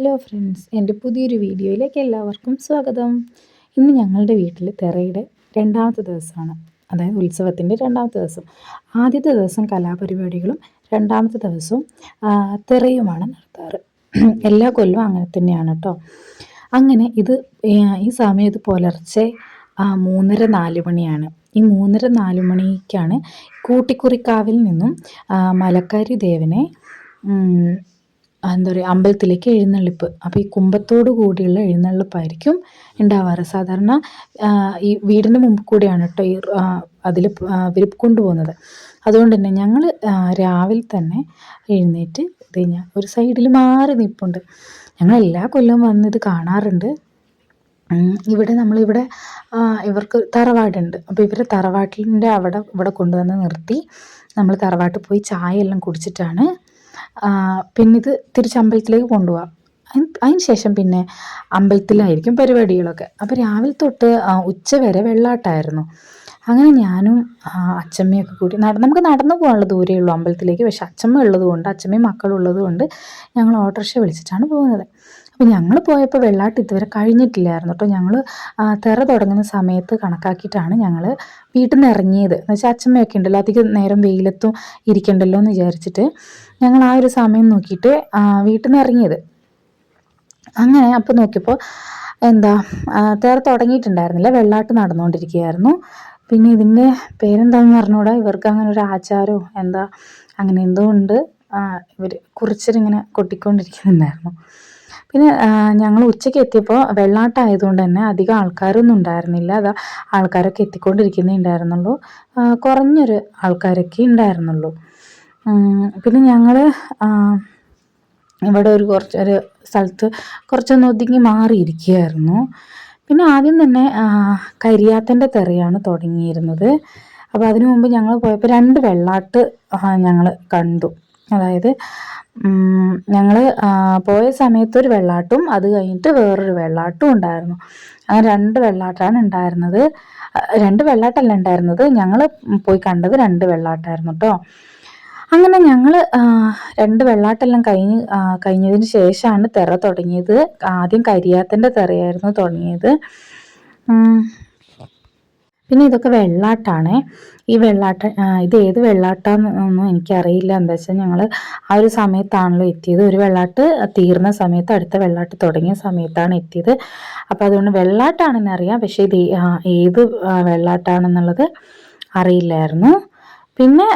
Hello friends, എൻ്റെ പുതിയൊരു വീഡിയോയിലേക്ക് എല്ലാവർക്കും സ്വാഗതം. ഇന്ന് ഞങ്ങളുടെ വീട്ടിൽ തിറയുടെ രണ്ടാമത്തെ ദിവസമാണ്, അതായത് ഉത്സവത്തിൻ്റെ രണ്ടാമത്തെ ദിവസം. ആദ്യത്തെ ദിവസം കലാപരിപാടികളും രണ്ടാമത്തെ ദിവസവും തിറയുമാണ് നടത്താറ്. എല്ലാ കൊല്ലവും അങ്ങനെ തന്നെയാണ് കേട്ടോ. അങ്ങനെ ഈ സമയത്ത് പുലർച്ചെ 3:30-4 മണിയാണ്. ഈ 3:30-4 മണിക്കാണ് കൂട്ടിക്കുറിക്കാവിൽ നിന്നും മലക്കാരി ദേവനെ എന്താ പറയുക, അമ്പലത്തിലേക്ക് എഴുന്നള്ളിപ്പ്. അപ്പോൾ ഈ കുംഭത്തോടു കൂടിയുള്ള എഴുന്നള്ളിപ്പായിരിക്കും ഉണ്ടാവാറ്. സാധാരണ ഈ വീടിൻ്റെ മുമ്പ് കൂടിയാണ് കേട്ടോ അതിൽ ഇവർ കൊണ്ടുപോകുന്നത്. അതുകൊണ്ട് തന്നെ ഞങ്ങൾ രാവിലെ തന്നെ എഴുന്നേറ്റ് ഇത് കഴിഞ്ഞാൽ ഒരു സൈഡിൽ മാറി നിൽപ്പുണ്ട്. ഞങ്ങൾ എല്ലാ കൊല്ലവും വന്ന് ഇത് കാണാറുണ്ട്. നമ്മളിവിടെ ഇവർക്ക് തറവാടുണ്ട്. അപ്പോൾ ഇവർ തറവാട്ടിൻ്റെ ഇവിടെ കൊണ്ടുവന്ന് നിർത്തി നമ്മൾ തറവാട്ടിൽ പോയി ചായ എല്ലാം കുടിച്ചിട്ടാണ് പിന്നെ ഇത് തിരിച്ചമ്പലത്തിലേക്ക് കൊണ്ടുപോകാം. അതിന് ശേഷം പിന്നെ അമ്പലത്തിലായിരിക്കും പരിപാടികളൊക്കെ. അപ്പോൾ രാവിലെ തൊട്ട് ഉച്ച വരെ വെള്ളാട്ടമായിരുന്നു. അങ്ങനെ ഞാനും അച്ചമ്മയൊക്കെ കൂടി നമുക്ക് നടന്നു പോകാനുള്ള ദൂരമേ ഉള്ളൂ അമ്പലത്തിലേക്ക്. പക്ഷെ അച്ചമ്മ ഉള്ളതുകൊണ്ട്, അച്ചമ്മയും മക്കളും ഉള്ളതുകൊണ്ട് ഞങ്ങൾ ഓട്ടോറിക്ഷ വിളിച്ചിട്ടാണ് പോകുന്നത്. അപ്പോൾ ഞങ്ങൾ പോയപ്പോൾ വെള്ളാട്ട് ഇതുവരെ കഴിഞ്ഞിട്ടില്ലായിരുന്നു കേട്ടോ. ഞങ്ങൾ തിറ തുടങ്ങുന്ന സമയത്ത് കണക്കാക്കിയിട്ടാണ് ഞങ്ങൾ വീട്ടിൽ നിന്ന് ഇറങ്ങിയത്. എന്ന് വെച്ചാൽ അച്ചമ്മയൊക്കെ ഉണ്ടല്ലോ, അധികം നേരം വെയിലത്തും ഇരിക്കണ്ടല്ലോ എന്ന് വിചാരിച്ചിട്ട് ഞങ്ങൾ ആ ഒരു സമയം നോക്കിയിട്ട് വീട്ടിൽ നിന്ന് ഇറങ്ങിയത്. അങ്ങനെ അപ്പോൾ നോക്കിയപ്പോൾ തിറ തുടങ്ങിയിട്ടുണ്ടായിരുന്നില്ല, വെള്ളാട്ട് നടന്നുകൊണ്ടിരിക്കുകയായിരുന്നു. പിന്നെ ഇതിൻ്റെ പേരെന്താണെന്ന് പറഞ്ഞുകൂടാ, ഇവർക്ക് അങ്ങനെ ഒരു ആചാരമോ അങ്ങനെ എന്തോ ഉണ്ട്. ഇവർ കുറിച്ചിങ്ങനെ കൊട്ടിക്കൊണ്ടിരിക്കുന്നുണ്ടായിരുന്നു. പിന്നെ ഞങ്ങൾ ഉച്ചയ്ക്ക് എത്തിയപ്പോൾ വെള്ളാട്ടമായതുകൊണ്ട് തന്നെ അധികം ആൾക്കാരൊന്നും ഉണ്ടായിരുന്നില്ല. ആൾക്കാരൊക്കെ എത്തിക്കൊണ്ടിരിക്കുന്നേ ഉണ്ടായിരുന്നുള്ളൂ. കുറഞ്ഞൊരു ആൾക്കാരൊക്കെ ഉണ്ടായിരുന്നുള്ളൂ. പിന്നെ ഞങ്ങൾ ഇവിടെ ഒരു സ്ഥലത്ത് കുറച്ചൊന്ന് ഒതുങ്ങി മാറിയിരിക്കുകയായിരുന്നു. പിന്നെ ആദ്യം തന്നെ കരിയാത്തൻ്റെ തിറയാണ് തുടങ്ങിയിരുന്നത്. അപ്പോൾ അതിനു മുമ്പ് ഞങ്ങൾ പോയപ്പോൾ 2 വെള്ളാട്ട് ഞങ്ങൾ കണ്ടു. അതായത് ഞങ്ങൾ പോയ സമയത്ത് ഒരു വെള്ളാട്ടും അത് കഴിഞ്ഞിട്ട് വേറൊരു വെള്ളാട്ടും ഉണ്ടായിരുന്നു. അങ്ങനെ 2 വെള്ളാട്ടാണ് ഉണ്ടായിരുന്നത്. 2 വെള്ളാട്ടല്ല ഉണ്ടായിരുന്നത്, ഞങ്ങൾ പോയി കണ്ടത് 2 വെള്ളാട്ടായിരുന്നു കേട്ടോ. അങ്ങനെ ഞങ്ങൾ 2 വെള്ളാട്ടെല്ലാം കഴിഞ്ഞതിന് ശേഷമാണ് തിറ തുടങ്ങിയത്. ആദ്യം കരിയാത്തൻ്റെ തിറയായിരുന്നു തുടങ്ങിയത്. പിന്നെ ഇതൊക്കെ വെള്ളാട്ടാണ്. ഈ ഇത് ഏത് വെള്ളാട്ടാന്നൊന്നും എനിക്കറിയില്ല. എന്താ വെച്ചാൽ ഞങ്ങൾ ആ ഒരു സമയത്താണല്ലോ എത്തിയത്. ഒരു വെള്ളാട്ട് തീർന്ന സമയത്ത് അടുത്ത വെള്ളാട്ട് തുടങ്ങിയ സമയത്താണ് എത്തിയത്. അപ്പോൾ അതുകൊണ്ട് വെള്ളാട്ടാണെന്ന് അറിയാം, പക്ഷേ ഇത് ഏത് വെള്ളാട്ടാണെന്നുള്ളത് അറിയില്ലായിരുന്നു. പിന്നെ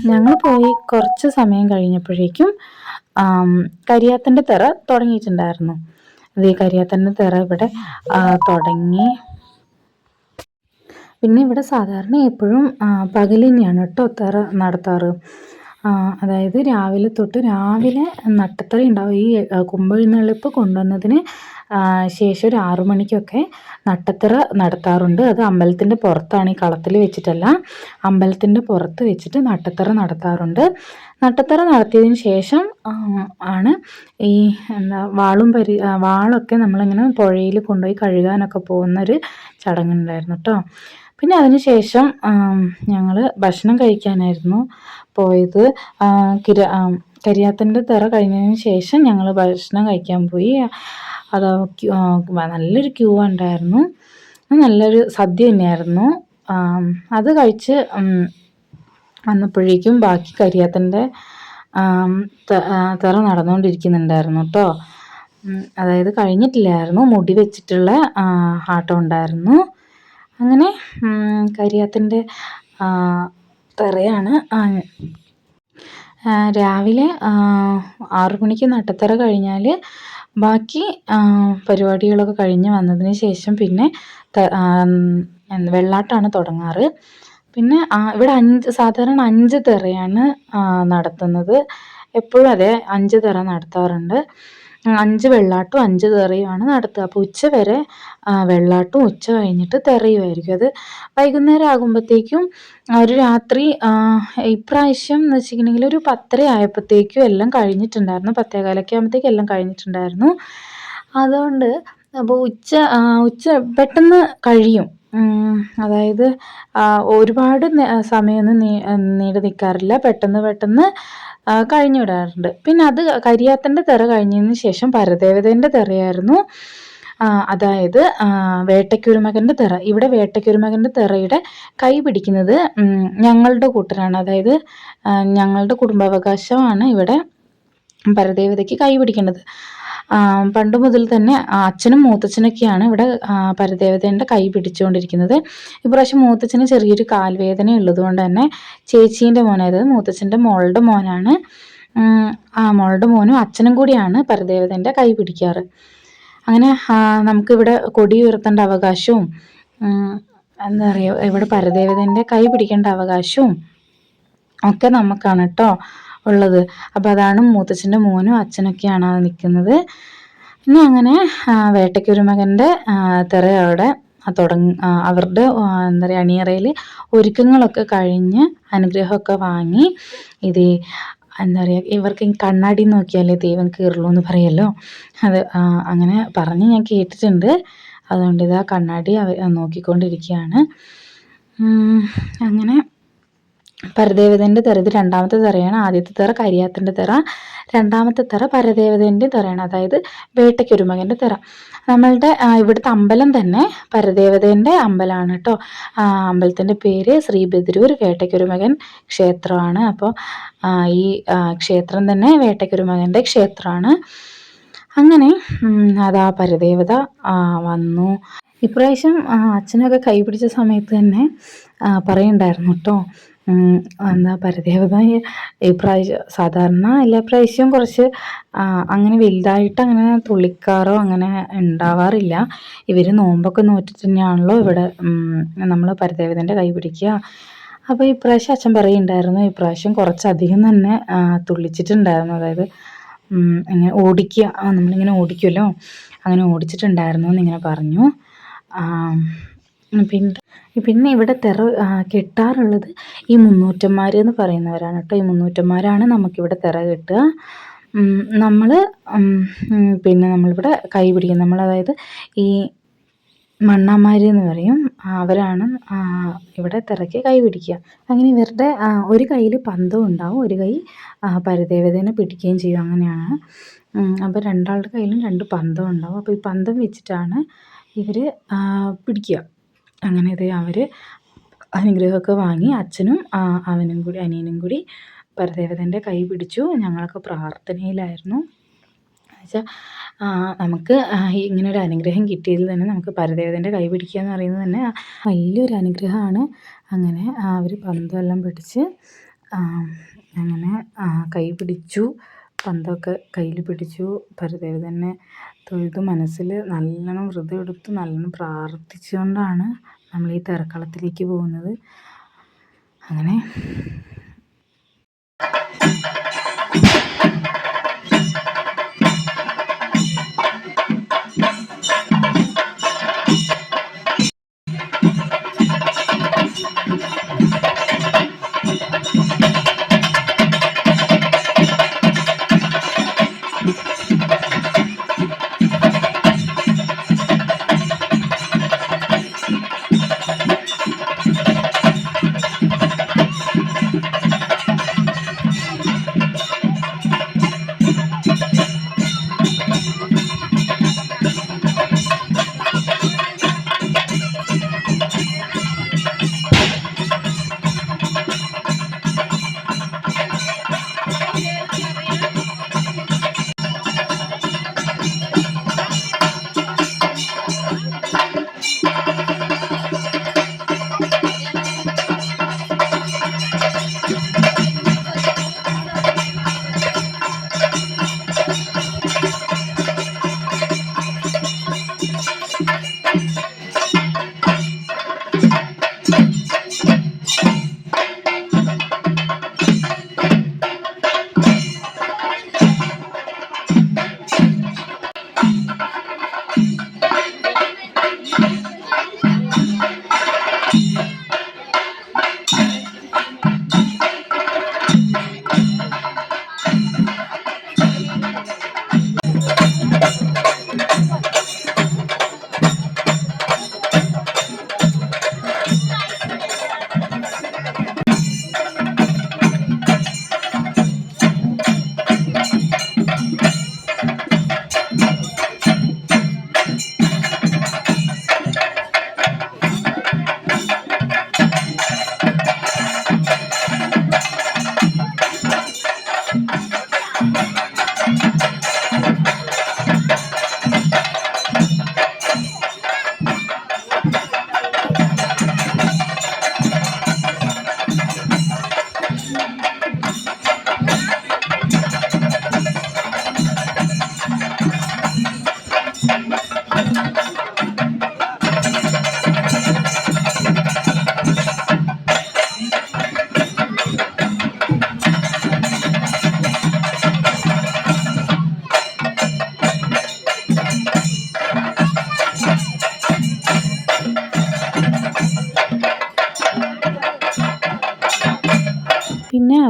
ഞങ്ങൾ പോയി കുറച്ച് സമയം കഴിഞ്ഞപ്പോഴേക്കും കരിയാത്തൻ്റെ തിറ തുടങ്ങിയിട്ടുണ്ടായിരുന്നു. ഈ കരിയാത്തൻ്റെ തിറ ഇവിടെ തുടങ്ങി. പിന്നെ ഇവിടെ സാധാരണ എപ്പോഴും പകൽ തന്നെയാണ് കേട്ടോ തിറ നടത്താറ്. അതായത് രാവിലെ നട്ടത്തറ ഉണ്ടാവും. ഈ കുമ്പെഴുന്നള്ളിപ്പ് കൊണ്ടുവന്നതിന് ശേഷം ഒരു 6 മണിക്കൊക്കെ നട്ടത്തറ നടത്താറുണ്ട്. അത് അമ്പലത്തിൻ്റെ പുറത്താണ്, ഈ കളത്തിൽ വെച്ചിട്ടല്ല, അമ്പലത്തിൻ്റെ പുറത്ത് വെച്ചിട്ട് നട്ടത്തറ നടത്താറുണ്ട്. നട്ടത്തറ നടത്തിയതിന് ശേഷം ആണ് ഈ വാളൊക്കെ നമ്മളിങ്ങനെ പുഴയിൽ കൊണ്ടുപോയി കഴുകാനൊക്കെ പോകുന്നൊരു ചടങ്ങുണ്ടായിരുന്നു കേട്ടോ. പിന്നെ അതിന് ശേഷം ഞങ്ങൾ ഭക്ഷണം കഴിക്കാനായിരുന്നു പോയത്. കരിയാത്തൻ്റെ തിറ കഴിഞ്ഞതിന് ശേഷം ഞങ്ങൾ ഭക്ഷണം കഴിക്കാൻ പോയി. അത് നല്ലൊരു ക്യൂ ഉണ്ടായിരുന്നു. നല്ലൊരു സദ്യ തന്നെയായിരുന്നു. അത് കഴിച്ച് വന്നപ്പോഴേക്കും ബാക്കി കരിയാത്തൻ്റെ തിറ നടന്നുകൊണ്ടിരിക്കുന്നുണ്ടായിരുന്നു കേട്ടോ. അതായത് കഴിഞ്ഞിട്ടില്ലായിരുന്നു, മുടി വെച്ചിട്ടുള്ള ആട്ടം ഉണ്ടായിരുന്നു. അങ്ങനെ കരിയാത്തൻ്റെ തിറയാണ്. രാവിലെ 6 മണിക്ക് നട്ടത്തറ കഴിഞ്ഞാൽ ബാക്കി പരിപാടികളൊക്കെ കഴിഞ്ഞ് വന്നതിന് ശേഷം പിന്നെ വെള്ളാട്ടാണ് തുടങ്ങാറ്. പിന്നെ ഇവിടെ സാധാരണ 5 തിറയാണ് നടത്തുന്നത്. എപ്പോഴും അതെ, 5 തിറ നടത്താറുണ്ട്. 5 വെള്ളാട്ടും 5 തിറയുമാണ് നടത്തുക. അപ്പോൾ ഉച്ച വരെ വെള്ളാട്ടും ഉച്ച കഴിഞ്ഞിട്ട് തിറയുമായിരിക്കും. അത് വൈകുന്നേരം ആകുമ്പോഴത്തേക്കും ഒരു രാത്രി ഇപ്രാവശ്യം എന്ന് വെച്ചിട്ടുണ്ടെങ്കിൽ ഒരു 10:30 ആയപ്പോഴത്തേക്കും എല്ലാം കഴിഞ്ഞിട്ടുണ്ടായിരുന്നു. 10:15 ആകുമ്പോഴത്തേക്കും എല്ലാം കഴിഞ്ഞിട്ടുണ്ടായിരുന്നു. അതുകൊണ്ട് അപ്പോൾ ഉച്ച പെട്ടെന്ന് കഴിയും. അതായത് ഒരുപാട് സമയമൊന്നും നീണ്ടു നിൽക്കാറില്ല. പെട്ടെന്ന് കഴിഞ്ഞു വിടാറുണ്ട്. പിന്നെ അത് കരിയാത്തൻ്റെ തിറ കഴിഞ്ഞതിന് ശേഷം പരദേവതേൻ്റെ തിറയായിരുന്നു. അതായത് വേട്ടക്കുരുമകൻ്റെ തിറ. ഇവിടെ വേട്ടക്കുരുമകൻ്റെ തിറയുടെ കൈ പിടിക്കുന്നത് ഞങ്ങളുടെ കൂട്ടരാണ്. അതായത് ഞങ്ങളുടെ കുടുംബാവകാശമാണ് ഇവിടെ പരദേവതയ്ക്ക് കൈ പിടിക്കേണ്ടത്. പണ്ട് മുതൽ തന്നെ അച്ഛനും മൂത്തച്ഛനൊക്കെയാണ് ഇവിടെ പരദേവതേൻ്റെ കൈ പിടിച്ചുകൊണ്ടിരിക്കുന്നത്. ഇപ്രാവശ്യം മൂത്തച്ഛന് ചെറിയൊരു കാൽവേദന ഉള്ളത് കൊണ്ട് തന്നെ ചേച്ചീൻ്റെ മോൻ, അതായത് മൂത്തച്ഛൻ്റെ മോളുടെ മോനാണ്, മോളുടെ മോനും അച്ഛനും കൂടിയാണ് പരദേവതേൻ്റെ കൈ പിടിക്കാറ്. അങ്ങനെ നമുക്കിവിടെ കൊടി ഉയർത്തേണ്ട അവകാശവും എന്താ പറയുക, ഇവിടെ പരദേവതേൻ്റെ കൈ പിടിക്കേണ്ട അവകാശവും ഒക്കെ നമുക്കാണ് കേട്ടോ ഉള്ളത്. അപ്പോൾ അതാണ് മൂത്തച്ഛൻ്റെ മോനും അച്ഛനൊക്കെയാണ് നിൽക്കുന്നത്. പിന്നെ അങ്ങനെ വേട്ടക്കുരുമകൻ്റെ തിറ അവിടെ അവരുടെ എന്താ പറയുക അണിയറയിൽ ഒരുക്കങ്ങളൊക്കെ കഴിഞ്ഞ് അനുഗ്രഹമൊക്കെ വാങ്ങി ഇത് എന്താ പറയുക, ഇവർക്ക് കണ്ണാടി നോക്കിയാലേ ദൈവം കയറുള്ളൂ എന്ന് പറയുമല്ലോ, അത് അങ്ങനെ പറഞ്ഞ് ഞാൻ കേട്ടിട്ടുണ്ട്. അതുകൊണ്ട് ഇതാ കണ്ണാടി നോക്കിക്കൊണ്ടിരിക്കുകയാണ്. അങ്ങനെ പരദേവതേൻ്റെ തിറ, ഇത് രണ്ടാമത്തെ തിറയാണ്. ആദ്യത്തെ തിറ കരിയാത്തൻ്റെ തിറ, രണ്ടാമത്തെ തിറ പരദേവതേൻ്റെ തിറയാണ്, അതായത് വേട്ടക്കുരുമകൻ്റെ തിറ. നമ്മളുടെ ഇവിടുത്തെ അമ്പലം തന്നെ പരദേവതേൻ്റെ അമ്പലമാണ് കേട്ടോ. അമ്പലത്തിൻ്റെ പേര് ശ്രീ ബദിരൂർ വേട്ടക്കുരുമകൻ ക്ഷേത്രമാണ്. അപ്പോൾ ഈ ക്ഷേത്രം തന്നെ വേട്ടക്കുരുമകൻ്റെ ക്ഷേത്രമാണ്. അങ്ങനെ അതാ പരദേവത വന്നു. ഇപ്രാവശ്യം അച്ഛനൊക്കെ കൈ പിടിച്ച സമയത്ത് തന്നെ പറയുണ്ടായിരുന്നു കേട്ടോ, എന്താ പരദേവത ഇപ്രാവശ്യം സാധാരണ എല്ലാ പ്രാവശ്യവും കുറച്ച് അങ്ങനെ വലുതായിട്ട് അങ്ങനെ തുള്ളിക്കാറോ അങ്ങനെ ഉണ്ടാവാറില്ല. ഇവർ നോമ്പൊക്കെ നോറ്റിട്ട് തന്നെയാണല്ലോ ഇവിടെ നമ്മൾ പരദേവതേൻ്റെ കൈ പിടിക്കുക. അപ്പോൾ ഇപ്രാവശ്യം അച്ഛൻ പറയുണ്ടായിരുന്നു, ഇപ്രാവശ്യം കുറച്ചധികം തന്നെ തുള്ളിച്ചിട്ടുണ്ടായിരുന്നു. അതായത് ഇങ്ങനെ ഓടിക്കുക, നമ്മളിങ്ങനെ ഓടിക്കുമല്ലോ, അങ്ങനെ ഓടിച്ചിട്ടുണ്ടായിരുന്നു എന്നിങ്ങനെ പറഞ്ഞു. പിന്നെ ഇവിടെ തിറ കെട്ടാറുള്ളത് ഈ മുന്നൂറ്റന്മാർ എന്ന് പറയുന്നവരാണ് കേട്ടോ. ഈ മുന്നൂറ്റന്മാരാണ് നമുക്കിവിടെ തിറ കെട്ടുക. പിന്നെ നമ്മളിവിടെ കൈ പിടിക്കും, അതായത് ഈ മണ്ണാന്മാർ എന്ന് പറയും, അവരാണ് ഇവിടെ തിറയ്ക്ക് കൈ പിടിക്കുക. അങ്ങനെ ഇവരുടെ ഒരു കയ്യിൽ പന്തം ഉണ്ടാവും, ഒരു കൈ പരദേവതേനെ പിടിക്കുകയും ചെയ്യും. അങ്ങനെയാണ്. അപ്പോൾ രണ്ടാളുടെ കയ്യിലും രണ്ട് പന്തം ഉണ്ടാവും. അപ്പോൾ ഈ പന്തം വെച്ചിട്ടാണ് ഇവർ പിടിക്കുക. അങ്ങനെ ഇത് അവർ അനുഗ്രഹമൊക്കെ വാങ്ങി അച്ഛനും അനിയനും കൂടി പരദേവതേൻ്റെ കൈ പിടിച്ചു. ഞങ്ങളൊക്കെ പ്രാർത്ഥനയിലായിരുന്നു. എന്നുവെച്ചാൽ നമുക്ക് ഇങ്ങനൊരു അനുഗ്രഹം കിട്ടിയതിൽ തന്നെ നമുക്ക് പരദേവതേൻ്റെ കൈ പിടിക്കുക എന്ന് പറയുന്നത് തന്നെ വലിയൊരു അനുഗ്രഹമാണ്. അങ്ങനെ അവർ പന്തമെല്ലാം പിടിച്ച് അങ്ങനെ കൈ പിടിച്ചു, പന്തമൊക്കെ കയ്യിൽ പിടിച്ചു. പരദേവതേനെ തൊഴുത് മനസ്സിൽ നല്ലോണം വ്രതം എടുത്ത് നല്ലോണം പ്രാർത്ഥിച്ചുകൊണ്ടാണ് നമ്മൾ ഈ തിറക്കളത്തിലേക്ക് പോകുന്നത്. അങ്ങനെ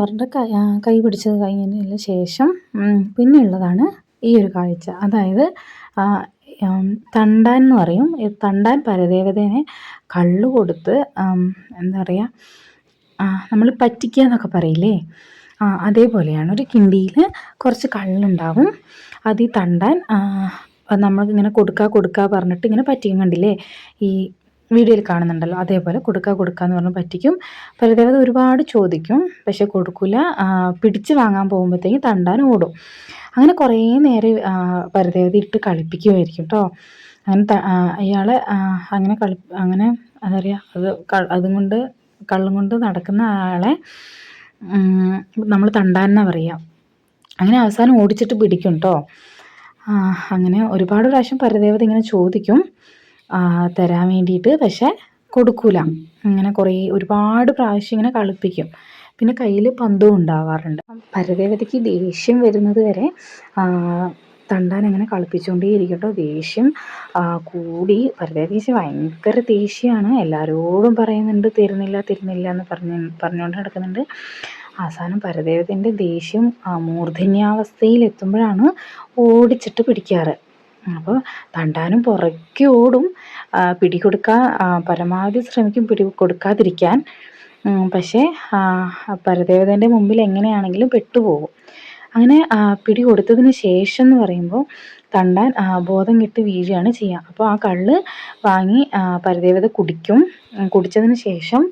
അവരുടെ കൈ പിടിച്ചത് കഴിഞ്ഞതിന് ശേഷം പിന്നെയുള്ളതാണ് ഈ ഒരു കാഴ്ച. അതായത് തണ്ടാൻ എന്ന് പറയും. തണ്ടാൻ പരദേവതേനെ കള്ള് കൊടുത്ത് എന്താ പറയുക, നമ്മൾ പറ്റിക്കുക എന്നൊക്കെ പറയില്ലേ, അതേപോലെയാണ്. ഒരു കിണ്ടിയിൽ കുറച്ച് കള്ളുണ്ടാവും. അത് ഈ തണ്ടാൻ നമ്മളിങ്ങനെ കൊടുക്കുക പറഞ്ഞിട്ട് ഇങ്ങനെ പറ്റിക്കും. കണ്ടില്ലേ, ഈ വീഡിയോയിൽ കാണുന്നുണ്ടല്ലോ, അതേപോലെ കൊടുക്കുക എന്ന് പറഞ്ഞ് പറ്റിക്കും. പരദേവത ഒരുപാട് ചോദിക്കും, പക്ഷെ കൊടുക്കില്ല. പിടിച്ച് വാങ്ങാൻ പോകുമ്പോഴത്തേക്കും തണ്ടാൻ ഓടും. അങ്ങനെ കുറേ നേരം പരദേവത ഇട്ട് കളിപ്പിക്കുമായിരിക്കും കേട്ടോ. അങ്ങനെ അയാളെ അങ്ങനെ എന്താ പറയുക, അതുകൊണ്ട് കള്ളും കൊണ്ട് നടക്കുന്ന ആളെ നമ്മൾ തണ്ടാനെന്നാണ് പറയുക. അങ്ങനെ അവസാനം ഓടിച്ചിട്ട് പിടിക്കും കേട്ടോ. അങ്ങനെ ഒരുപാട് പ്രാവശ്യം പരദേവത ഇങ്ങനെ ചോദിക്കും തരാൻ വേണ്ടിയിട്ട്, പക്ഷെ കൊടുക്കൂല. ഇങ്ങനെ ഒരുപാട് പ്രാവശ്യം ഇങ്ങനെ കളിപ്പിക്കും. പിന്നെ കയ്യിൽ പന്തും ഉണ്ടാവാറുണ്ട്. പരദേവതയ്ക്ക് ദേഷ്യം വരുന്നത് വരെ തണ്ടാൻ അങ്ങനെ കളിപ്പിച്ചുകൊണ്ടേയിരിക്കും കേട്ടോ. ദേഷ്യം കൂടി പരദേവതയ്ക്ക് ഭയങ്കര ദേഷ്യമാണ്. എല്ലാവരോടും പറയുന്നുണ്ട് തരുന്നില്ല എന്ന് പറഞ്ഞുകൊണ്ട് നടക്കുന്നുണ്ട്. അവസാനം പരദേവതൻ്റെ ദേഷ്യം മൂർധന്യാവസ്ഥയിൽ എത്തുമ്പോഴാണ് ഓടിച്ചിട്ട് പിടിക്കാറ്. അപ്പോൾ തണ്ടാനും പുറകെ ഓടും, പിടികൊടുക്കാൻ പരമാവധി ശ്രമിക്കും കൊടുക്കാതിരിക്കാൻ. പക്ഷേ പരദേവതൻ്റെ മുമ്പിൽ എങ്ങനെയാണെങ്കിലും പെട്ടുപോകും. അങ്ങനെ പിടി കൊടുത്തതിന് ശേഷം എന്ന് പറയുമ്പോൾ തണ്ടാൻ ബോധം കെട്ട് വീഴുകയാണ് ചെയ്യുക. അപ്പോൾ ആ കള്ള് വാങ്ങി പരദേവത കുടിക്കും. കുടിച്ചതിന് ശേഷം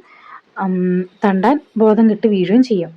തണ്ടാൻ ബോധം കെട്ട് വീഴുകയും ചെയ്യും.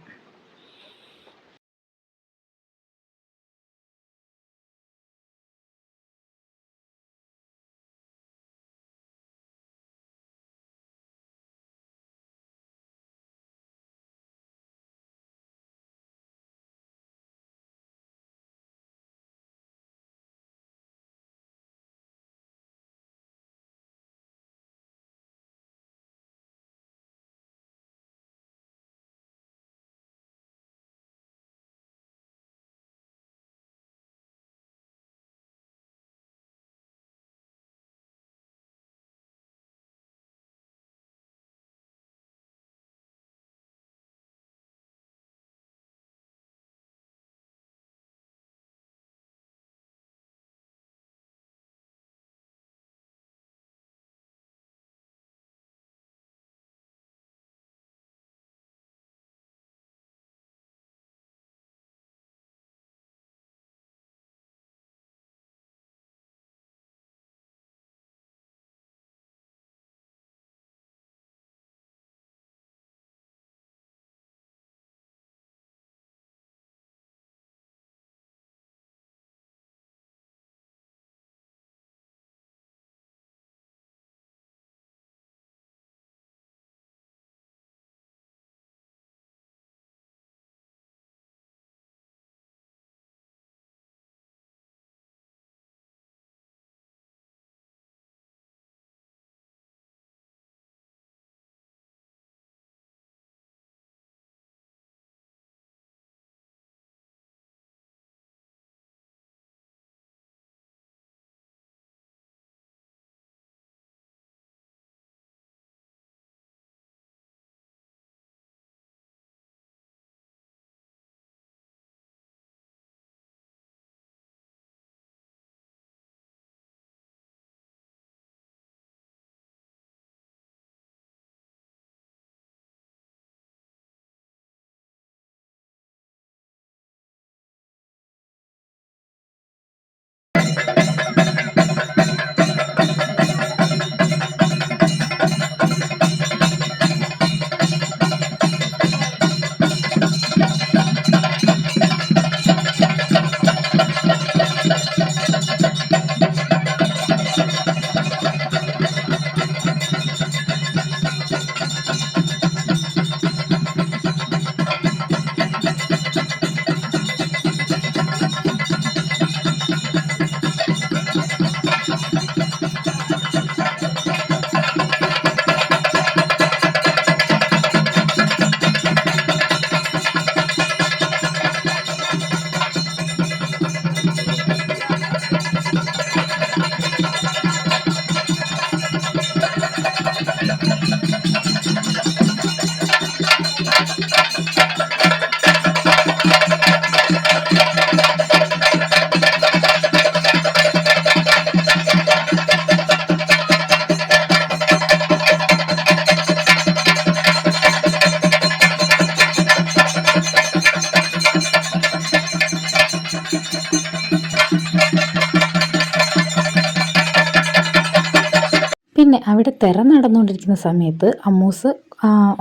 അവിടെ തിറ നടന്നുകൊണ്ടിരിക്കുന്ന സമയത്ത് അമ്മൂസ്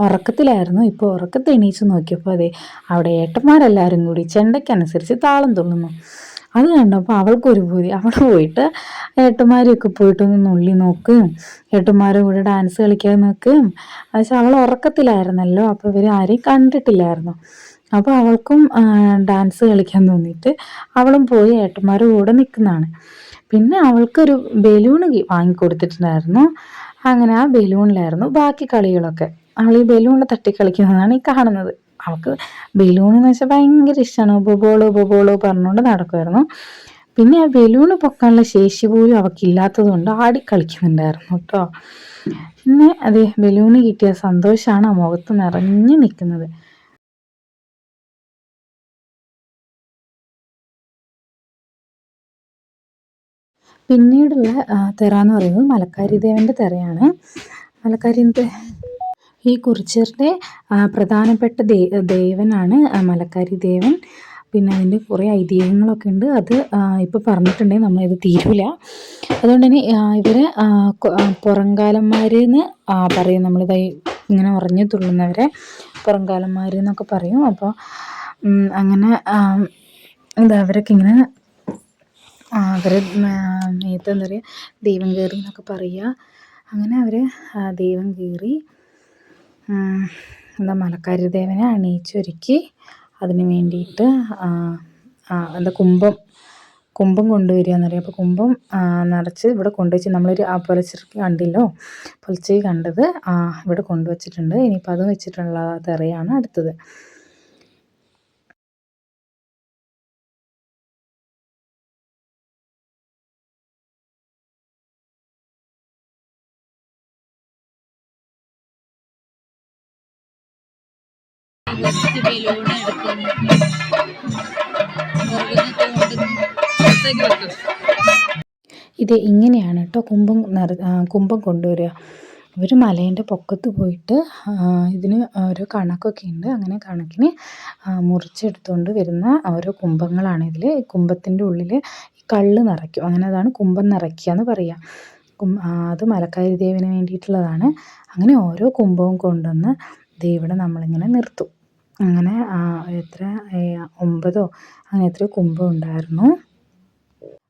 ഉറക്കത്തിലായിരുന്നു. ഇപ്പോൾ ഉറക്കത്തിൽ എണീച്ച് നോക്കിയപ്പോൾ അതെ അവിടെ ഏട്ടന്മാരെല്ലാവരും കൂടി ചെണ്ടയ്ക്കനുസരിച്ച് താളം തുള്ളുന്നു. അത് കണ്ടപ്പോൾ അവൾക്കൊരു പൂതി. അവിടെ പോയിട്ട് ഏട്ടന്മാരെയൊക്കെ പോയിട്ടൊന്ന് നുള്ളി നോക്കുകയും ഏട്ടന്മാരുടെ കൂടെ ഡാൻസ് കളിക്കാൻ നോക്കുകയും. പക്ഷെ അവൾ ഉറക്കത്തിലായിരുന്നല്ലോ, അപ്പോൾ ഇവർ ആരെയും കണ്ടിട്ടില്ലായിരുന്നു. അപ്പോൾ അവൾക്കും ഡാൻസ് കളിക്കാൻ തോന്നിയിട്ട് അവളും പോയി ഏട്ടന്മാരുടെ കൂടെ നിൽക്കുന്നതാണ്. പിന്നെ അവൾക്കൊരു ബലൂൺ വാങ്ങിക്കൊടുത്തിട്ടുണ്ടായിരുന്നു. അങ്ങനെ ആ ബലൂണിലായിരുന്നു ബാക്കി കളികളൊക്കെ. അവൾ ഈ ബലൂണിൽ തട്ടിക്കളിക്കുന്നതാണ് ഈ കാണുന്നത്. അവൾക്ക് ബലൂൺ എന്ന് വെച്ചാൽ ഭയങ്കര ഇഷ്ടമാണ്. ബൊബോളോ ബൊബോളോ പറഞ്ഞുകൊണ്ട് നടക്കുമായിരുന്നു. പിന്നെ ആ ബലൂണ് പൊക്കാനുള്ള ശേഷി പോലും അവൾക്കില്ലാത്തത് കൊണ്ട് ആടി കളിക്കുന്നുണ്ടായിരുന്നു കേട്ടോ. പിന്നെ അതെ ബലൂണ് കിട്ടിയ സന്തോഷമാണ് ആ മുഖത്ത് നിറഞ്ഞു നിൽക്കുന്നത്. പിന്നീടുള്ള തിറ എന്ന് പറയുന്നത് മലക്കാരി ദേവൻ്റെ തിറയാണ്. മലക്കാരി ഈ കുറിച്യരുടെ പ്രധാനപ്പെട്ട ദേവനാണ് മലക്കാരി ദേവൻ. പിന്നെ അതിൻ്റെ കുറേ ഐതിഹ്യങ്ങളൊക്കെ ഉണ്ട്. അത് ഇപ്പോൾ പറഞ്ഞിട്ടുണ്ടെങ്കിൽ നമ്മളിത് തീരൂല. അതുകൊണ്ട് തന്നെ ഇവരെ പുറംകാലന്മാരെന്ന് പറയും. നമ്മളിതായി ഇങ്ങനെ ഉറഞ്ഞു തുള്ളുന്നവരെ പുറംകാലന്മാരെന്നൊക്കെ പറയും. അപ്പോൾ അങ്ങനെ എന്താ അവരൊക്കെ ഇങ്ങനെ അവരെ മേത്ത് എന്താ പറയുക, ദൈവം കയറി എന്നൊക്കെ പറയുക. അങ്ങനെ അവർ ദൈവം കയറി എന്താ മലക്കാരി ദേവനെ അണിയിച്ചൊരുക്കി അതിന് വേണ്ടിയിട്ട് എന്താ കുംഭം കൊണ്ടുവരിക എന്ന് പറയും. അപ്പോൾ കുംഭം നിറച്ച് ഇവിടെ കൊണ്ടുവച്ച് നമ്മളൊരു പുലച്ചക്ക് കണ്ടില്ലോ, പുലച്ചക്ക് കണ്ടത് ഇവിടെ കൊണ്ടുവച്ചിട്ടുണ്ട്. ഇനിയിപ്പോൾ അത് വെച്ചിട്ടുള്ള തിറയാണ് അടുത്തത്. ഇത് ഇങ്ങനെയാണ് കേട്ടോ കുംഭം കൊണ്ടുവരിക. ഇവർ മലേൻ്റെ പൊക്കത്ത് പോയിട്ട് ഇതിന് ഓരോ കണക്കൊക്കെ ഉണ്ട്. അങ്ങനെ കണക്കിന് മുറിച്ചെടുത്തുകൊണ്ട് വരുന്ന ഓരോ കുംഭങ്ങളാണ് ഇതിൽ. കുംഭത്തിൻ്റെ ഉള്ളിൽ ഈ കള്ള് നിറയ്ക്കും. അങ്ങനെ അതാണ് കുംഭം നിറയ്ക്കുക എന്ന് പറയുക. അത് മലക്കാരി ദേവിന് വേണ്ടിയിട്ടുള്ളതാണ്. അങ്ങനെ ഓരോ കുംഭവും കൊണ്ടുവന്ന് ഇവിടെ നമ്മളിങ്ങനെ നിർത്തും. അങ്ങനെ എത്ര 9 അങ്ങനെ എത്രയോ കുംഭം ഉണ്ടായിരുന്നു.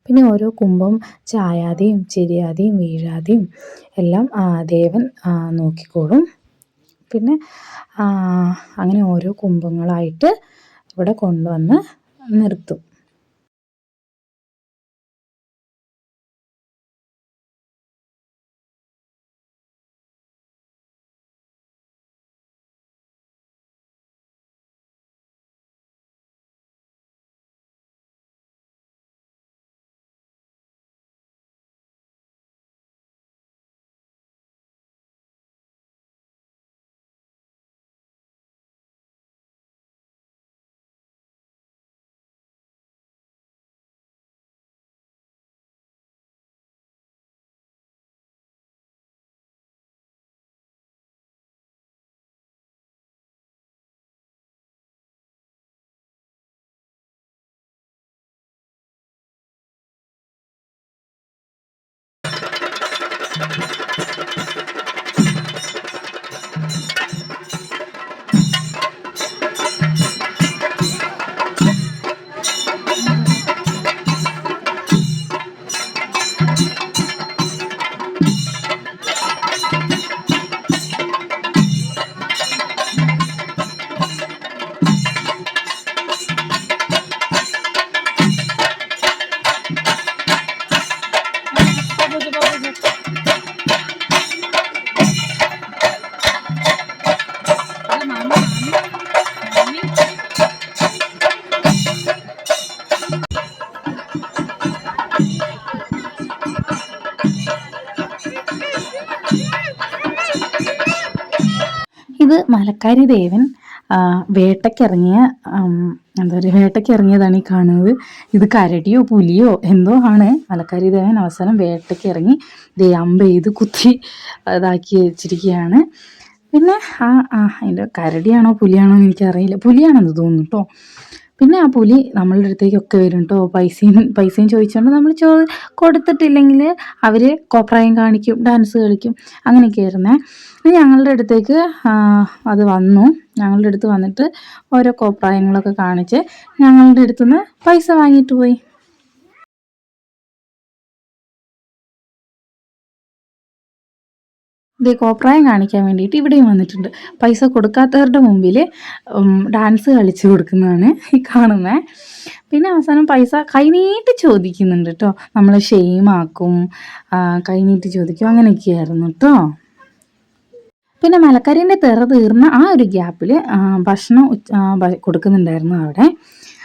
പിന്നെ ഓരോ കുംഭം ചായാതെയും ചെരിയാതെയും വീഴാതെയും എല്ലാം ദേവൻ നോക്കിക്കോളും. പിന്നെ അങ്ങനെ ഓരോ കുംഭങ്ങളായിട്ട് ഇവിടെ കൊണ്ടുവന്ന് നിർത്തും. ഇത് മലക്കാരി ദേവൻ വേട്ടയ്ക്കിറങ്ങിയ എന്താ പറയുക, വേട്ടയ്ക്കിറങ്ങിയതാണ് ഈ കാണുന്നത്. ഇത് കരടിയോ പുലിയോ എന്തോ ആണ്. മലക്കാരി ദേവൻ അവസാനം വേട്ടയ്ക്കിറങ്ങി അമ്പെയ്ത് കുത്തി ഇതാക്കി വെച്ചിരിക്കുകയാണ്. പിന്നെ അതിൻ്റെ കരടിയാണോ പുലിയാണോ എന്ന് എനിക്കറിയില്ല. പുലിയാണെന്ന് തോന്നുന്നു കേട്ടോ. പിന്നെ ആ പുലി നമ്മളുടെ അടുത്തേക്കൊക്കെ വരും കേട്ടോ. പൈസയും ചോദിച്ചുകൊണ്ട് നമ്മൾ കൊടുത്തിട്ടില്ലെങ്കിൽ അവർ കോപ്രായം കാണിക്കും, ഡാൻസ് കളിക്കും, അങ്ങനെയൊക്കെ ആയിരുന്നേ. ഞങ്ങളുടെ അടുത്തേക്ക് അത് വന്നു. ഞങ്ങളുടെ അടുത്ത് വന്നിട്ട് ഓരോ കോപ്രായങ്ങളൊക്കെ കാണിച്ച് ഞങ്ങളുടെ അടുത്തുനിന്ന് പൈസ വാങ്ങിയിട്ട് പോയി. ദേ കോപ്രായം കാണിക്കാൻ വേണ്ടിയിട്ട് ഇവിടെയും വന്നിട്ടുണ്ട്. പൈസ കൊടുക്കാത്തവരുടെ മുമ്പിൽ ഡാൻസ് കളിച്ച് കൊടുക്കുന്നതാണ് ഈ കാണുന്നത്. പിന്നെ അവസാനം പൈസ കൈനീട്ടി ചോദിക്കുന്നുണ്ട് കേട്ടോ. നമ്മളെ ഷെയിമാക്കും, കൈനീട്ടി ചോദിക്കും, അങ്ങനെയൊക്കെയായിരുന്നു കേട്ടോ. പിന്നെ മലക്കരീൻ്റെ തിറ തീർന്ന ആ ഒരു ഗ്യാപ്പിൽ ഭക്ഷണം കൊടുക്കുന്നുണ്ടായിരുന്നു അവിടെ.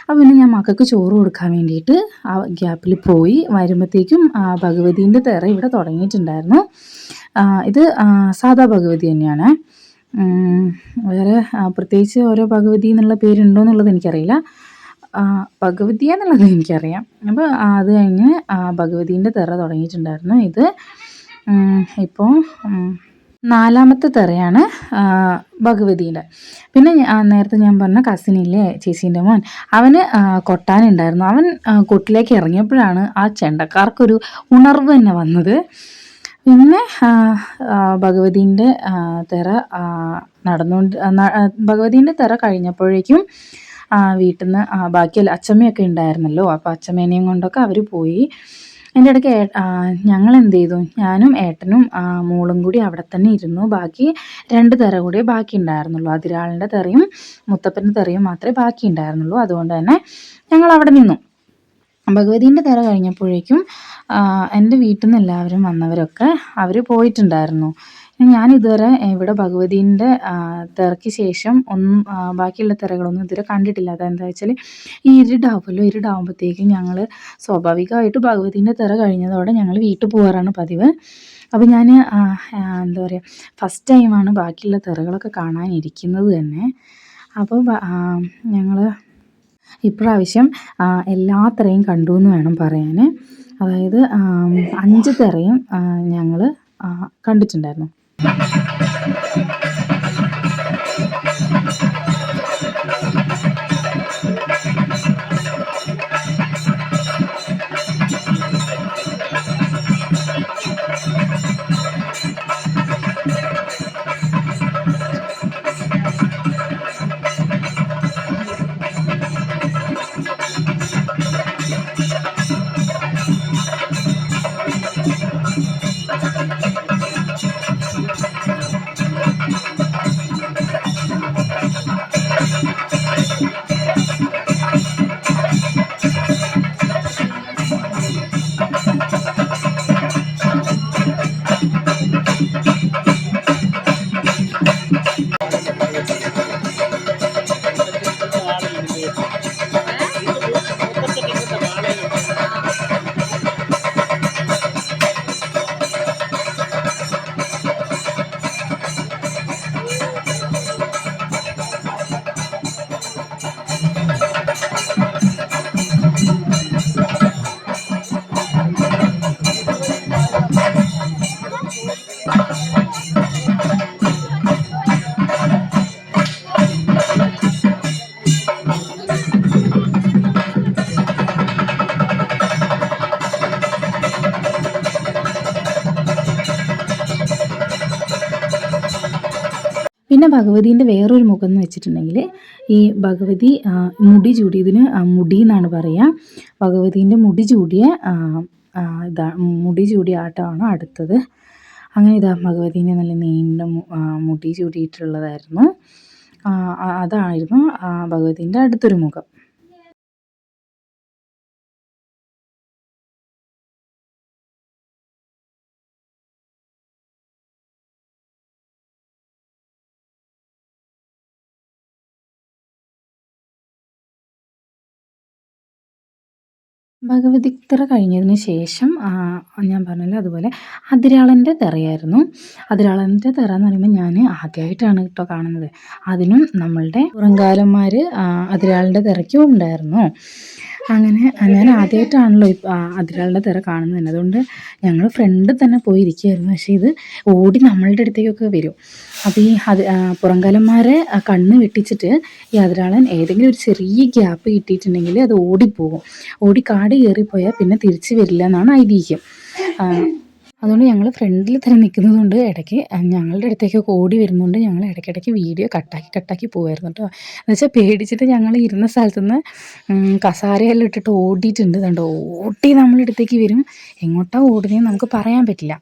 അപ്പോൾ പിന്നെ ഞാൻ മക്കൾക്ക് ചോറ് കൊടുക്കാൻ വേണ്ടിയിട്ട് ആ ഗ്യാപ്പിൽ പോയി. വരുമ്പോഴത്തേക്കും ഭഗവതീൻ്റെ തിറ ഇവിടെ തുടങ്ങിയിട്ടുണ്ടായിരുന്നു. ഇത് സാധാ ഭഗവതി തന്നെയാണ്. വേറെ പ്രത്യേകിച്ച് ഓരോ ഭഗവതി എന്നുള്ള പേരുണ്ടോ എന്നുള്ളത് എനിക്കറിയില്ല. ഭഗവതി എന്നുള്ളത് എനിക്കറിയാം. അപ്പോൾ അത് കഴിഞ്ഞ് ഭഗവതീൻ്റെ തിറ തുടങ്ങിയിട്ടുണ്ടായിരുന്നു. ഇത് ഇപ്പോൾ നാലാമത്തെ തിറയാണ് ഭഗവതിയുടെ. പിന്നെ നേരത്തെ ഞാൻ പറഞ്ഞ കസിനില്ലേ, ചേച്ചീൻ്റെ മോൻ, അവന് കൊട്ടാനുണ്ടായിരുന്നു. അവൻ കൊട്ടിലേക്ക് ഇറങ്ങിയപ്പോഴാണ് ആ ചെണ്ടക്കാർക്കൊരു ഉണർവ് തന്നെ വന്നത്. പിന്നെ ഭഗവതീൻ്റെ തിറ ഭഗവതീൻ്റെ തിറ കഴിഞ്ഞപ്പോഴേക്കും വീട്ടിൽ നിന്ന് ബാക്കിയല്ല അച്ചമ്മയൊക്കെ ഉണ്ടായിരുന്നല്ലോ. അപ്പോൾ അച്ചമ്മേനെയും കൊണ്ടൊക്കെ അവർ പോയി. എൻ്റെ ഇടയ്ക്ക് ഞങ്ങൾ എന്ത് ചെയ്തു, ഞാനും ഏട്ടനും മോളും കൂടി അവിടെ തന്നെ ഇരുന്നു. ബാക്കി 2 തിറ കൂടിയേ ബാക്കി ഉണ്ടായിരുന്നുള്ളൂ. അതിരാളിൻ്റെ തിറയും മുത്തപ്പൻ്റെ തിറയും മാത്രമേ ബാക്കി ഉണ്ടായിരുന്നുള്ളൂ. അതുകൊണ്ട് തന്നെ ഞങ്ങൾ അവിടെ നിന്നു. ഭഗവതീൻ്റെ തിറ കഴിഞ്ഞപ്പോഴേക്കും എൻ്റെ വീട്ടിൽ നിന്ന് എല്ലാവരും വന്നവരൊക്കെ അവർ പോയിട്ടുണ്ടായിരുന്നു. ഞാൻ ഇതുവരെ ഇവിടെ ഭഗവതീൻ്റെ തിറയ്ക്ക് ശേഷം ബാക്കിയുള്ള തിറകളൊന്നും ഇതുവരെ കണ്ടിട്ടില്ല. അതെന്താ വെച്ചാൽ ഈ ഇരുടാവുമ്പോഴത്തേക്കും ഞങ്ങൾ സ്വാഭാവികമായിട്ട് ഭഗവതീൻ്റെ തിറ കഴിഞ്ഞതോടെ ഞങ്ങൾ വീട്ടിൽ പോകാറാണ് പതിവ്. അപ്പോൾ ഞാൻ എന്താ പറയുക, ഫസ്റ്റ് ടൈമാണ് ബാക്കിയുള്ള തിറകളൊക്കെ കാണാനിരിക്കുന്നത് തന്നെ. അപ്പോൾ ഞങ്ങൾ ഇപ്രാവശ്യം എല്ലാ തിറയും കണ്ടു എന്ന് വേണം പറയാൻ. അതായത് 5 തിറയും ഞങ്ങൾ കണ്ടിട്ടുണ്ടായിരുന്നു. പിന്നെ ഭഗവതീൻ്റെ വേറൊരു മുഖം എന്ന് വെച്ചിട്ടുണ്ടെങ്കിൽ, ഈ ഭഗവതി മുടി ചൂടിയതിന് മുടി എന്നാണ് പറയുക. ഭഗവതീൻ്റെ മുടി ചൂടിയ മുടി ചൂടിയ ആട്ടമാണ് അടുത്തത്. അങ്ങനെ ഭഗവതീൻ്റെ നല്ല നീണ്ട മുടി ചൂടിയിട്ടുള്ളതായിരുന്നു. അതായിരുന്നു ഭഗവതീൻ്റെ അടുത്തൊരു മുഖം. ഭഗവതിത്തറ കഴിഞ്ഞതിന് ശേഷം ഞാൻ പറഞ്ഞല്ലോ അതുപോലെ അതിരാളൻ്റെ തെറയായിരുന്നു. അതിരാളൻ്റെ തെറ എന്ന് പറയുമ്പോൾ ഞാൻ ആദ്യമായിട്ടാണ് കേട്ടോ കാണുന്നത്. അതിനും നമ്മളുടെ പുറങ്കാലന്മാർ അതിരാളൻ്റെ തെറയ്ക്കും ഉണ്ടായിരുന്നു. അങ്ങനെ ഞാൻ ആദ്യമായിട്ടാണല്ലോ അതിരാളുടെ തിറ കാണുന്നത് തന്നെ. അതുകൊണ്ട് ഞങ്ങൾ ഫ്രണ്ടിൽ തന്നെ പോയി ഇരിക്കുകയായിരുന്നു. പക്ഷേ ഇത് ഓടി നമ്മളുടെ അടുത്തേക്കൊക്കെ വരും. അപ്പോൾ ഈ പുറങ്കാലന്മാരെ കണ്ണ് വെട്ടിച്ചിട്ട് ഈ അതിരാളൻ ഏതെങ്കിലും ഒരു ചെറിയ ഗ്യാപ്പ് കിട്ടിയിട്ടുണ്ടെങ്കിൽ അത് ഓടിപ്പോകും. ഓടി കാട് കയറിപ്പോയാൽ പിന്നെ തിരിച്ച് വരില്ല എന്നാണ് ഐതിഹ്യം. അതുകൊണ്ട് ഞങ്ങൾ ഫ്രണ്ടിൽ തന്നെ നിൽക്കുന്നത് കൊണ്ട് ഇടയ്ക്ക് ഞങ്ങളുടെ അടുത്തേക്കൊക്കെ ഓടി വരുന്നതുകൊണ്ട് ഞങ്ങൾ ഇടയ്ക്കിടയ്ക്ക് വീഡിയോ കട്ടാക്കി പോകുമായിരുന്നു കേട്ടോ. എന്നുവെച്ചാൽ പേടിച്ചിട്ട് ഞങ്ങൾ ഇരുന്ന സ്ഥലത്തുനിന്ന് കസാരയെല്ലാം ഇട്ടിട്ട് ഓടിയിട്ടുണ്ട്. കണ്ടോ, ഓടി നമ്മളുടെ അടുത്തേക്ക് വരും. എങ്ങോട്ടാണ് ഓടുന്നതെന്ന് നമുക്ക് പറയാൻ പറ്റില്ല.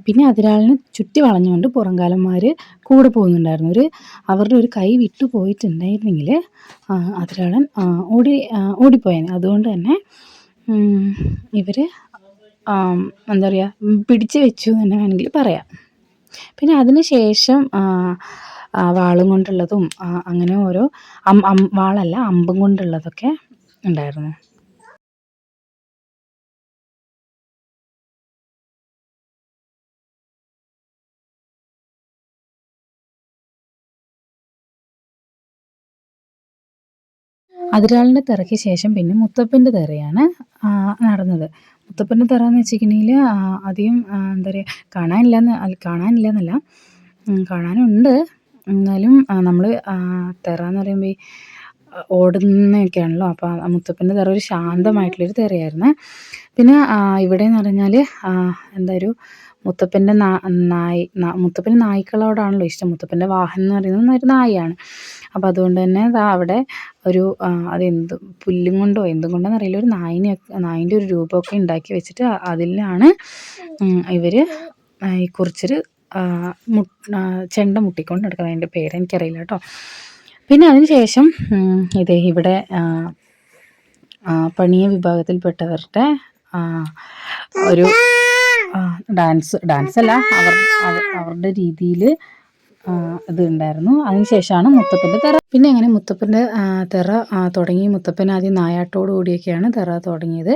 പിന്നെ അതിരാളിനെ ചുറ്റി വളഞ്ഞുകൊണ്ട് പുറങ്കാലന്മാർ കൂടെ പോകുന്നുണ്ടായിരുന്നു. അവരുടെ ഒരു കൈ വിട്ടു പോയിട്ടുണ്ടായിരുന്നെങ്കിൽ അതിരാളൻ ഓടിപ്പോയേനെ. അതുകൊണ്ട് തന്നെ ഇവർ എന്താ പറയുക, പിടിച്ചു വെച്ചു എന്ന് തന്നെ വേണമെങ്കിൽ പറയാം. പിന്നെ അതിന് ശേഷം വാളും കൊണ്ടുള്ളതും അങ്ങനെ ഓരോ വാളല്ല അമ്പും കൊണ്ടുള്ളതൊക്കെ ഉണ്ടായിരുന്നു. അതിരാളിൻ്റെ തിറയ്ക്ക് ശേഷം പിന്നെ മുത്തപ്പൻ്റെ തിറയാണ് നടന്നത്. മുത്തപ്പൻ്റെ തിറ എന്ന് വെച്ചിട്ടുണ്ടെങ്കിൽ അധികം എന്താ പറയുക, കാണാനില്ലെന്നല്ല, കാണാനുണ്ട്. എന്നാലും നമ്മൾ തിറ എന്ന് പറയുമ്പോൾ ഈ ഓടുന്നതൊക്കെയാണല്ലോ. അപ്പോൾ മുത്തപ്പൻ്റെ തിറ ഒരു ശാന്തമായിട്ടുള്ളൊരു തിറയായിരുന്നു. പിന്നെ ഇവിടെ എന്ന് പറഞ്ഞാൽ എന്താ ഒരു മുത്തപ്പൻ്റെ മുത്തപ്പന് നായ്ക്കളോടാണല്ലോ ഇഷ്ടം. മുത്തപ്പൻ്റെ വാഹനം എന്ന് പറയുന്നത് ഒരു നായയാണ്. അപ്പോൾ അതുകൊണ്ട് തന്നെ അവിടെ ഒരു അതെന്ത് പുല്ലും കൊണ്ടോ എന്തും കൊണ്ടോന്ന് അറിയില്ല, ഒരു നായിൻ്റെ ഒരു രൂപമൊക്കെ ഉണ്ടാക്കി വെച്ചിട്ട് അതിലാണ് ഇവർ ഈ കുറിച്ചൊരു ചെണ്ട മുട്ടിക്കൊണ്ട് നടക്കുന്നത്. അതിൻ്റെ പേരെനിക്കറിയില്ല കേട്ടോ. പിന്നെ അതിന് ശേഷം ഇവിടെ പണിയ വിഭാഗത്തിൽപ്പെട്ടവരുടെ ഒരു ഡാൻസ് അല്ല, അവരുടെ രീതിയിൽ ഇത് ഉണ്ടായിരുന്നു. അതിനുശേഷമാണ് മുത്തപ്പൻ്റെ തിറ. പിന്നെ അങ്ങനെ മുത്തപ്പൻ്റെ തിറ തുടങ്ങി. മുത്തപ്പൻ ആദ്യം നായാട്ടോടു കൂടിയൊക്കെയാണ് തിറ തുടങ്ങിയത്.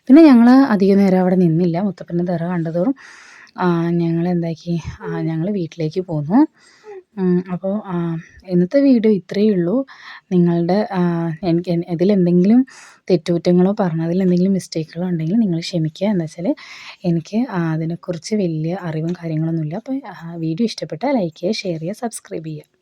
പിന്നെ ഞങ്ങൾ അധികം നേരം അവിടെ നിന്നില്ല. മുത്തപ്പൻ്റെ തിറ കണ്ടതോറും ഞങ്ങൾ എന്താക്കി, ഞങ്ങൾ വീട്ടിലേക്ക് പോന്നു. അപ്പോൾ ഇന്നത്തെ വീഡിയോ ഇത്രയേ ഉള്ളൂ. നിങ്ങളുടെ ഇതിലെന്തെങ്കിലും തെറ്റുകുറ്റങ്ങളോ പറഞ്ഞതിൽ എന്തെങ്കിലും മിസ്റ്റേക്കുകളോ ഉണ്ടെങ്കിൽ നിങ്ങൾ ക്ഷമിക്കുക. എന്താ വെച്ചാൽ എനിക്ക് അതിനെക്കുറിച്ച് വലിയ അറിവും കാര്യങ്ങളൊന്നുമില്ല. അപ്പോൾ വീഡിയോ ഇഷ്ടപ്പെട്ടാൽ ലൈക്ക് ചെയ്യുക, ഷെയർ ചെയ്യുക, സബ്സ്ക്രൈബ് ചെയ്യുക.